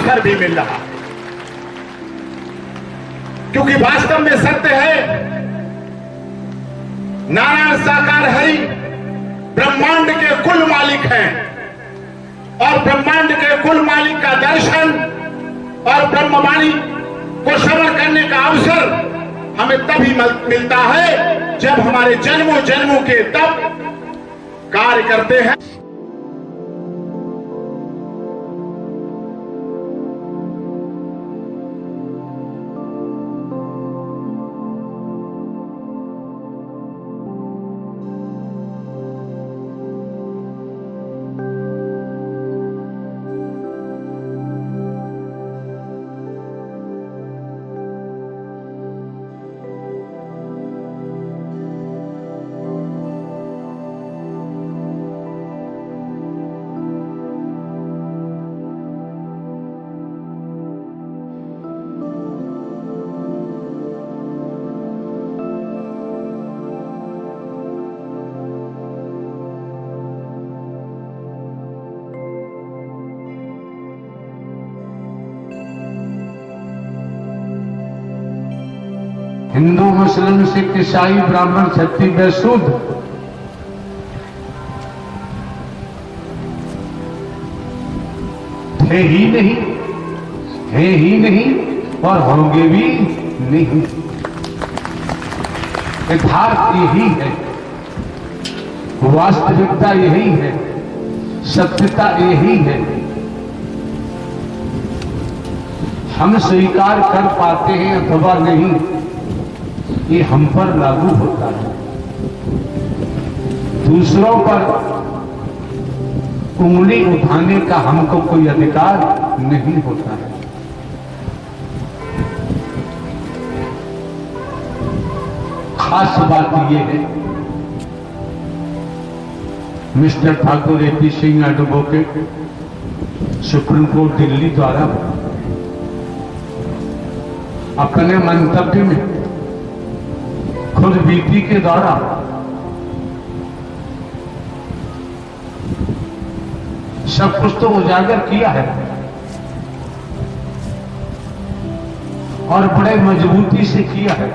अवसर भी मिल रहा है, क्योंकि वास्तव में सत्य है नारायण साकार हरि ब्रह्मांड के कुल मालिक हैं और ब्रह्मांड के कुल मालिक का दर्शन और ब्रह्मवाणी को श्रवण करने का अवसर हमें तभी मिलता है जब हमारे जन्मों जन्मों के तप कार्य करते हैं। हिंदू, मुस्लिम, सिख, ईसाई, ब्राह्मण, क्षत्रिय, वैश्य, शूद्र थे ही नहीं, है ही नहीं और होंगे भी नहीं। यथार्थ यही है, वास्तविकता यही है, सत्यता यही है। हम स्वीकार कर पाते हैं अथवा नहीं, ये हम पर लागू होता है। दूसरों पर उंगली उठाने का हमको कोई अधिकार नहीं होता है। खास बात यह है, mister Thakur AP Singh advocate, supreme court Delhi द्वारा अपने मंतव्य में खुद बीती के द्वारा सब कुछ तो उजागर किया है और बड़े मजबूती से किया है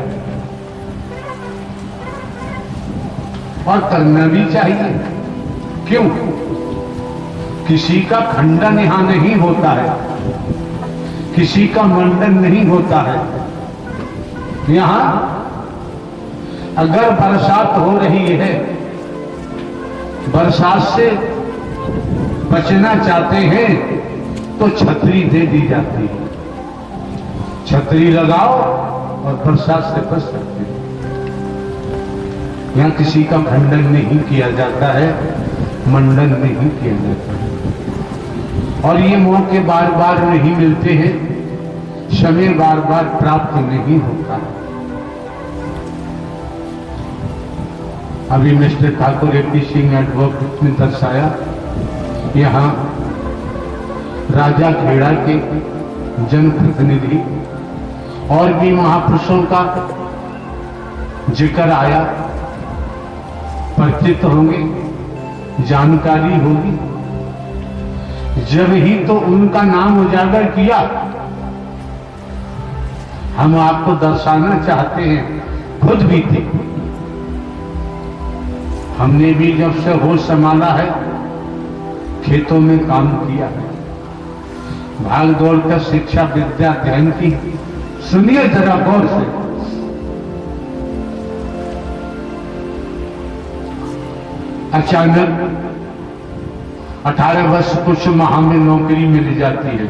और करना भी चाहिए। क्यों? किसी का खंडन यहां नहीं होता है, किसी का मंडन नहीं होता है। यहां अगर बरसात हो रही है, बरसात से बचना चाहते हैं तो छतरी दे दी जाती है। छतरी लगाओ और बरसात से बच सकते हैं। यहां किसी का खंडन नहीं किया जाता है, मंडन नहीं किया जाता है। और ये मौके बार बार नहीं मिलते हैं, समय बार बार प्राप्त नहीं होता है। अभी mister Thakur AP Singh advocate ने दर्शाया, यहां राजा खेड़ा के जनप्रतिनिधि और भी महापुरुषों का जिक्र आया, परिचित होंगे, जानकारी होगी। जब ही तो उनका नाम उजागर किया, हम आपको दर्शाना चाहते हैं, खुद भी थे। हमने भी जब से होश संभाला है, खेतों में काम किया है, भाग दौड़ कर शिक्षा विद्या अध्ययन की। सुनिए जरा गौर से, अचानक 18 वर्ष कुछ माह में नौकरी मिल जाती है।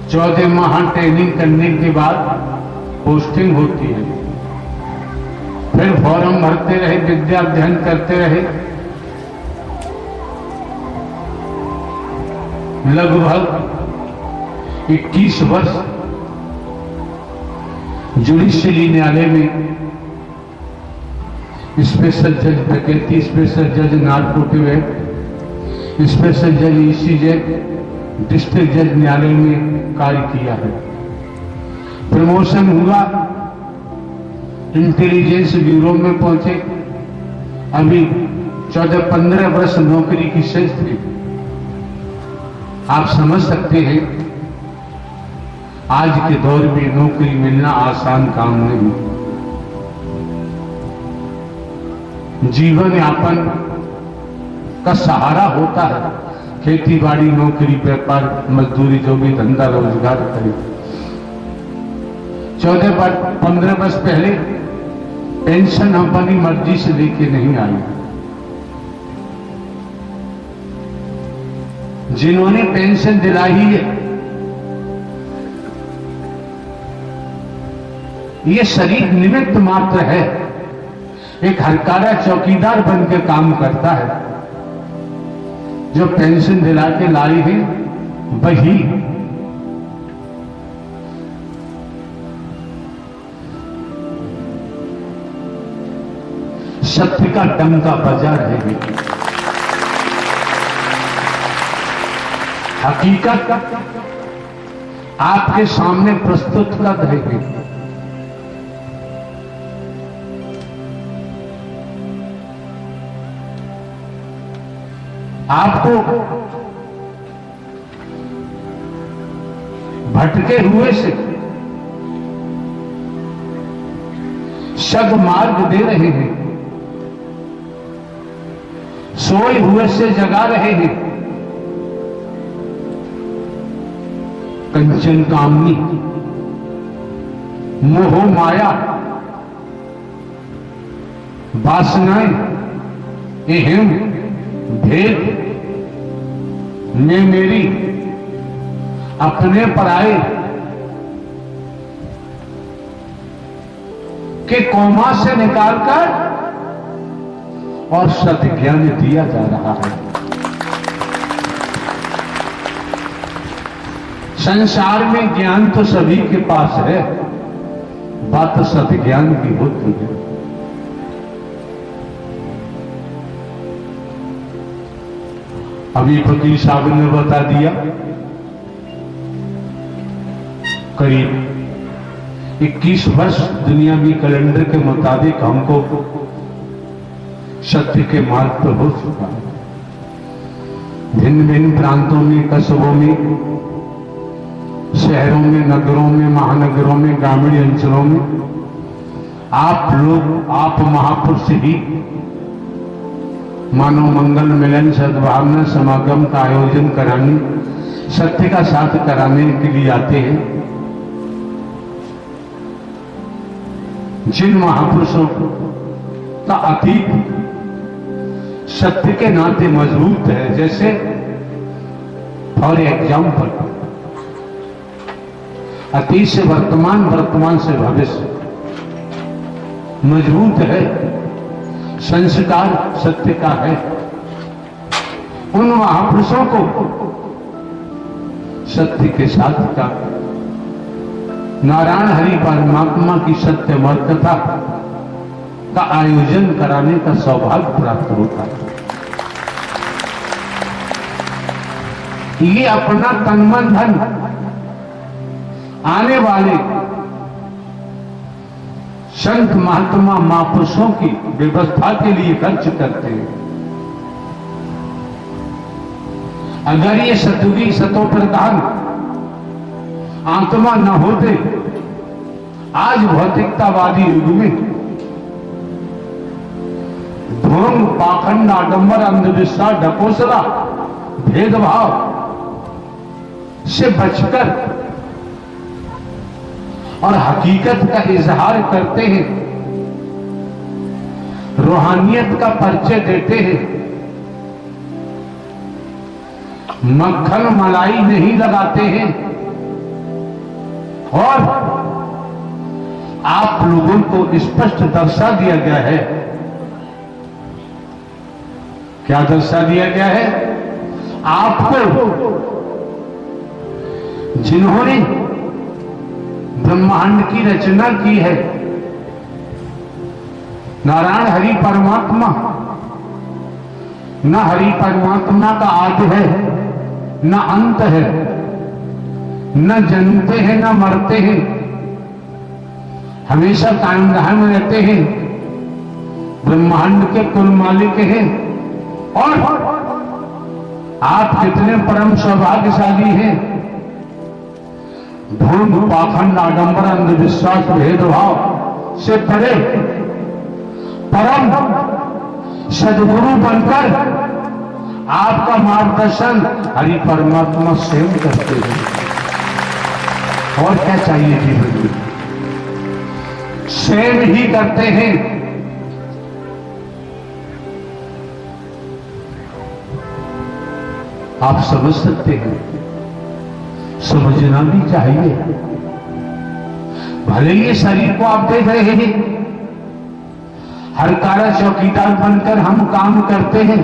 14 माह ट्रेनिंग करने के बाद पोस्टिंग होती है। फिर फॉर्म भरते रहे, विद्या अध्ययन करते रहे। लगभग 21 वर्ष जुडिशियरी न्यायालय में स्पेशल जज डकैती, स्पेशल जज नारकोटिक एक्ट, स्पेशल जज ECJ, डिस्ट्रिक्ट जज न्यायालय में कार्य किया है। प्रमोशन हुआ, इंटेलिजेंस ब्यूरो में पहुंचे। अभी 14-15 वर्ष नौकरी की शेष थी। आप समझ सकते हैं आज के दौर में नौकरी मिलना आसान काम नहीं। जीवन यापन का सहारा होता है खेती बाड़ी, नौकरी, व्यापार, मजदूरी, जो भी धंधा रोजगार करे। 14-15 वर्ष पहले पेंशन अपनी मर्जी से लेके नहीं आई। जिन्होंने पेंशन दिलाई है ये शरीर निमित्त मात्र है। एक हरकारा चौकीदार बनकर काम करता है। जो पेंशन दिला के लाई है वही सत्य का डंका बजा रहेगी। हकीकत आपके सामने प्रस्तुत कर रहेगी। आपको भटके हुए से सद्मार्ग दे रहे हैं, सोए हुए से जगा रहे हैं। कंचन कामनी, मोह माया, वासनाएं, अहम, भेद, मैं मेरी, अपने पराये के कोमा से निकालकर और सत्य ज्ञान दिया जा रहा है। संसार में ज्ञान तो सभी के पास है, बात सत्य ज्ञान की होती है। अभी फकीर साहब ने बता दिया करीब 21 वर्ष दुनियावी कैलेंडर के मुताबिक हमको सत्य के मार्ग पर हो चुका है। भिन्न भिन्न प्रांतों में, कस्बों में, शहरों में, नगरों में, महानगरों में, ग्रामीण अंचलों में आप लोग, आप महापुरुष ही मानव मंगल, मिलन, सद्भावना समागम का आयोजन कराने, सत्य का साथ कराने के लिए आते हैं। जिन महापुरुषों का अतीत सत्य के नाते मजबूत है, जैसे फॉर एग्जाम्पल अतीत से वर्तमान, वर्तमान से भविष्य मजबूत है, संस्कार सत्य का है। उन महापुरुषों को सत्य के साथ का नारायण हरि परमात्मा की सत्य कथा का आयोजन कराने का सौभाग्य प्राप्त होता है। ये अपना तन मन धन आने वाले संत महात्मा महापुरुषों की व्यवस्था के लिए खर्च करते हैं। अगर ये सतयुगी सतोप्रधान आत्मा न होते, आज भौतिकतावादी युग में ढोंग, पाखंड, आडंबर, अंधविश्वास, ढकोसला, भेदभाव से बचकर और हकीकत का इजहार करते हैं, रूहानियत का परिचय देते हैं, मक्खन मलाई नहीं लगाते हैं और आप लोगों को स्पष्ट दर्शा दिया गया है। क्या दर्शा दिया गया है? आपको जिन्होंने ब्रह्मांड की रचना की है, नारायण हरि परमात्मा, न हरि परमात्मा का आदि है न अंत है, न जन्मते हैं न मरते हैं, हमेशा कायम दायम रहते हैं, ब्रह्मांड के कुल मालिक हैं और आप कितने परम सौभाग्यशाली हैं। ढोंग, पाखंड, आडंबर, अंधविश्वास, भेदभाव से परे परम सदगुरु बनकर आपका मार्गदर्शन हरि परमात्मा स्वयं करते हैं। और क्या चाहिए जीवन में? स्वयं ही करते हैं। आप समझ सकते हैं, समझना भी चाहिए। भले ये शरीर को आप देख रहे हैं, हर कार्य चौकीदार बनकर हम काम करते हैं।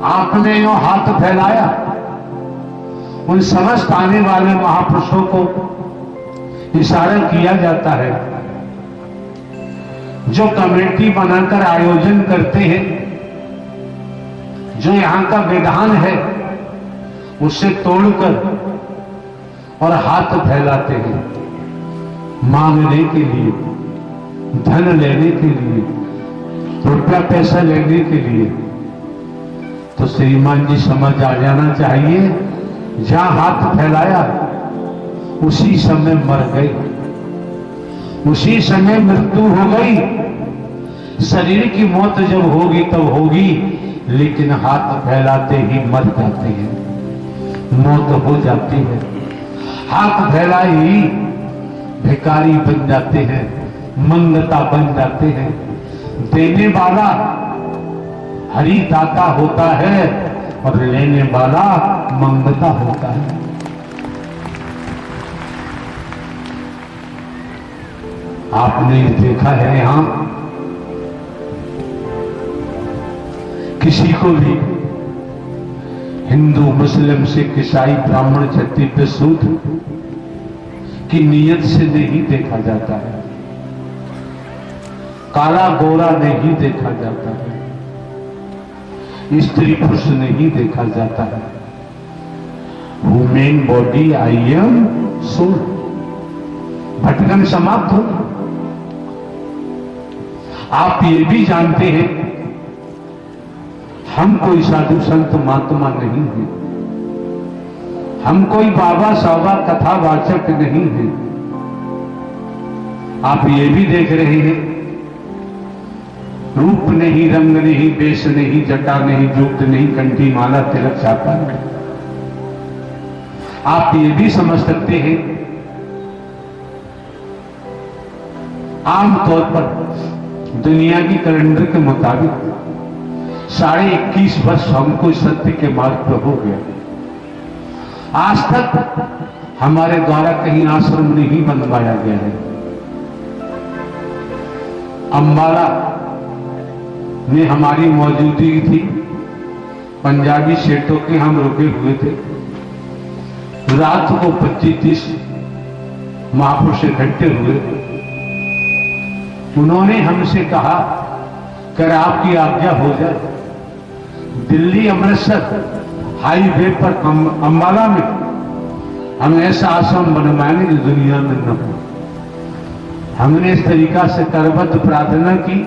आपने यो हाथ फैलाया, उन समस्त आने वाले महापुरुषों को इशारा किया जाता है, जो कमेटी बनाकर आयोजन करते हैं, जो यहां का विधान है उसे तोड़कर और हाथ फैलाते हैं मांगने के लिए, धन लेने के लिए, रुपया पैसा लेने के लिए। तो श्रीमान जी समझ आ जाना चाहिए, जहां हाथ फैलाया उसी समय मर गए, उसी समय मृत्यु हो गई। शरीर की मौत जब होगी तब होगी, लेकिन हाथ फैलाते ही मर जाते हैं, मौत हो जाती है। हाथ फैलाए ही भिखारी बन जाते हैं, मंगता बन जाते हैं। देने वाला हरि दाता होता है और लेने वाला मंगता होता है। आपने देखा है यहां किसी को भी हिंदू, मुस्लिम, सिख, ईसाई, ब्राह्मण, क्षत्रिय, शूद्र की नीयत से नहीं देखा जाता है, काला गोरा नहीं देखा जाता है, स्त्री पुरुष नहीं देखा जाता है। Women body I am soul. भटकन समाप्त हो। आप ये भी जानते हैं, हम कोई साधु संत महात्मा नहीं है, हम कोई बाबा साबा कथावाचक नहीं है। आप ये भी देख रहे हैं, रूप नहीं, रंग नहीं, वेश नहीं, जटा नहीं, जुक्त नहीं, कंठी, माला, तिलक, छापा नहीं। आप ये भी समझ सकते हैं, आमतौर पर दुनिया की कैलेंडर के मुताबिक 21.5 वर्ष हमको सत्य के मार्ग पर हो गया। आज तक हमारे द्वारा कहीं आश्रम नहीं बनवाया गया है। अंबाला में हमारी मौजूदगी थी, पंजाबी सेठों के हम रुके हुए थे। रात को 25-30 महापुरुष इकट्ठे हुए। उन्होंने हमसे कहा कि आपकी आज्ञा हो जाए, दिल्ली अमृतसर हाईवे पर अंबाला में हम ऐसा आश्रम बनवाएंगे जो दुनिया में न हो। हमने इस तरीका से करबद्ध प्रार्थना की।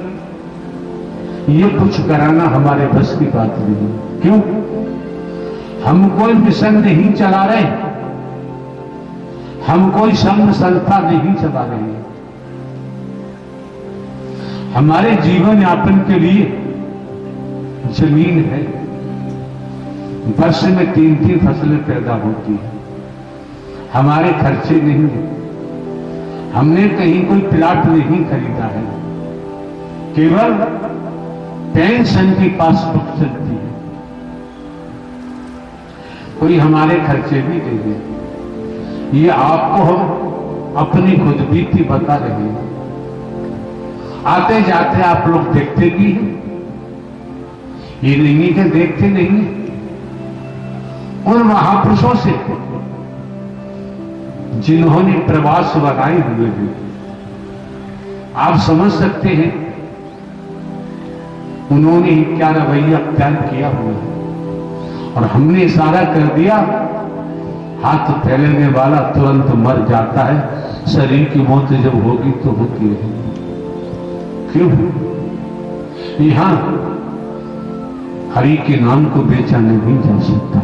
ये कुछ कराना हमारे बस की बात नहीं। क्यों? हम कोई मिशन नहीं चला रहे, हम कोई संघ संस्था नहीं चला रहे। हमारे जीवन यापन के लिए जमीन है, वर्ष में 3-3 फसलें पैदा होती है। हमारे खर्चे नहीं है, हमने कहीं कोई प्लाट नहीं खरीदा है, केवल पेंशन की पासबुक चलती है। कोई हमारे खर्चे भी दे दे। ये आपको हम अपनी खुद बीती बता रहे हैं। आते जाते आप लोग देखते भी हैं, ये नहीं कि देखते नहीं। उन महापुरुषों से जिन्होंने प्रवास बनाए हुए हैं, आप समझ सकते हैं उन्होंने क्या रवैया अख्तियार किया हुआ है। और हमने इशारा कर दिया, हाथ फैलाने वाला तुरंत मर जाता है। शरीर की मौत जब होगी तो होती रहेगी। क्यों? यहां हरि के नाम को बेचा नहीं जा सकता।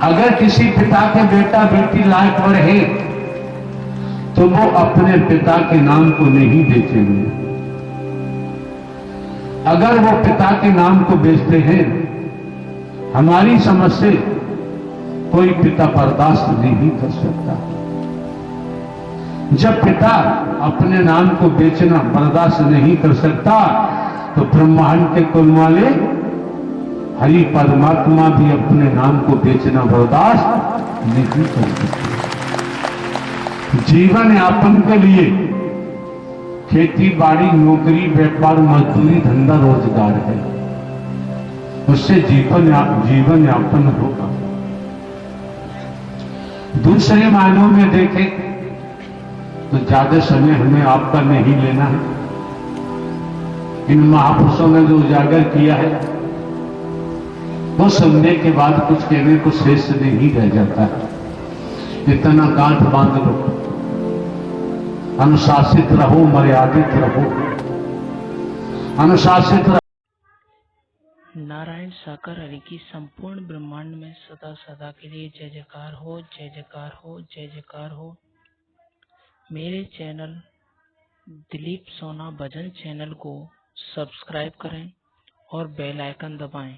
अगर किसी पिता के बेटा बेटी लायक रहे तो वो अपने पिता के नाम को नहीं बेचेंगे। अगर वो पिता के नाम को बेचते हैं, हमारी समझ से कोई पिता बर्दाश्त नहीं कर सकता। जब पिता अपने नाम को बेचना बर्दाश्त नहीं कर सकता तो ब्रह्मांड के कुल वाले हरि परमात्मा भी अपने नाम को बेचना बर्दाश्त नहीं कर सकते। जीवन यापन के लिए खेती बाड़ी, नौकरी, व्यापार, मजदूरी, धंधा, रोजगार है, उससे जीवन यापन होगा। दूसरे मायनों में देखें तो ज्यादा समय हमें आपका नहीं लेना है। इन महापुरुषों ने जो उजागर किया है वो सुनने के बाद कुछ कहने को शेष नहीं रह जाता है। इतना गांठ बांध लो, अनुशासित रहो, मर्यादित रहो, अनुशासित रहो। नारायण साकार हरि की संपूर्ण ब्रह्मांड में सदा सदा के लिए जय जयकार हो, जय जयकार हो, जय जयकार हो। मेरे चैनल दिलीप सोना भजन चैनल को सब्सक्राइब करें और बेल आइकन दबाएं।